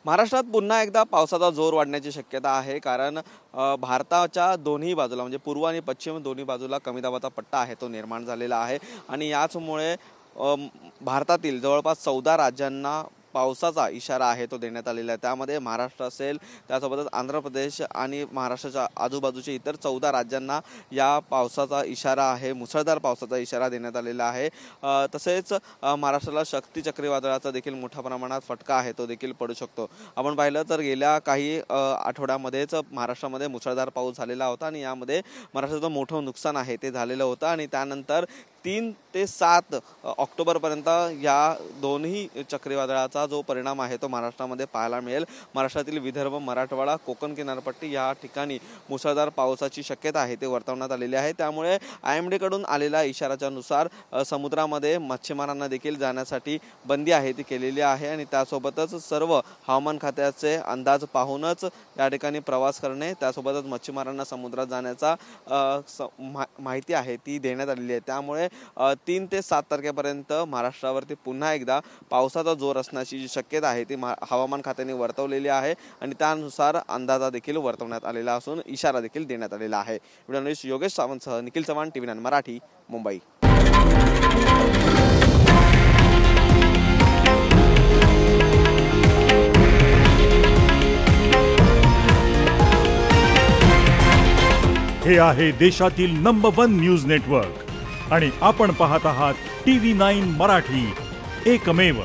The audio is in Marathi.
महाराष्ट्रात पुन्हा एकदा पावसाचा जोर वाढण्याची शक्यता आहे कारण भारताच्या दोन्ही बाजूला म्हणजे पूर्व आणि पश्चिम दोन्ही बाजूला कमी दाबाचा पट्टा आहे तो निर्माण झालेला आहे आणि याचमुळे भारतातील जवळपास 14 राज्यांना पावसाचा इशारा आहे तो देण्यात आलेला आहे। त्यामध्ये महाराष्ट्र असेल, त्यासोबतच आंध्र प्रदेश आणि महाराष्ट्राच्या आजूबाजूचे इतर 14 राज्यांना या पावसाचा इशारा आहे, मुसळधार पावसाचा इशारा देण्यात आलेला आहे। तसेच महाराष्ट्राला शक्ती चक्रीवादळाचा देखील मोठ्या प्रमाणात फटका आहे तो देखील पडू शकतो। आपण पाहिलं तर गेल्या काही आठवड्यामध्येच महाराष्ट्रामध्ये मुसळधार पाऊस झालेला होता आणि यामध्ये महाराष्ट्राचं मोठं नुकसान आहे ते झालेलं होतं आणि त्यानंतर 3 ते 7 ऑक्टोबरपर्यंत या दोन्ही चक्रीवादळाचा जो परिणाम आहे तो महाराष्ट्रामध्ये पाहायला मिळेल। महाराष्ट्रातील विदर्भ, मराठवाडा, कोकण किनारपट्टी या ठिकाणी मुसळधार पावसाची शक्यता आहे ते वर्तवण्यात आलेली आहे। त्यामुळे IMD कडून आलेल्या इशाऱ्याच्या नुसार समुद्रामध्ये मच्छीमारांना देखील जाण्यासाठी बंदी आहे ती केलेली आहे आणि त्यासोबतच सर्व हवामान खात्याचे अंदाज पाहूनच या ठिकाणी प्रवास करणे, त्यासोबतच मच्छीमारांना समुद्रात जाण्याचा माहिती आहे ती देण्यात आलेली आहे। त्यामुळे 3 ते 7 तारखेपर्यंत महाराष्ट्रावरती पुन्हा एकदा पावसाचा जोर असण्याची जी शक्यता आहे ती हवामान खात्याने वर्तवलेली आहे आणि त्यानुसार अंदाजा देखील वर्तवण्यात आलेला असून इशारा देखील देण्यात आलेला आहे। व्हिडिओ जर्नलिस्ट योगेश सावंतसह निखिल चव्हाण, TV9 मराठी, मुंबई। हे आहे देशातील नंबर 1 न्यूज नेटवर्क आणि आपण पाहत आहात TV9 मराठी, एकमेव।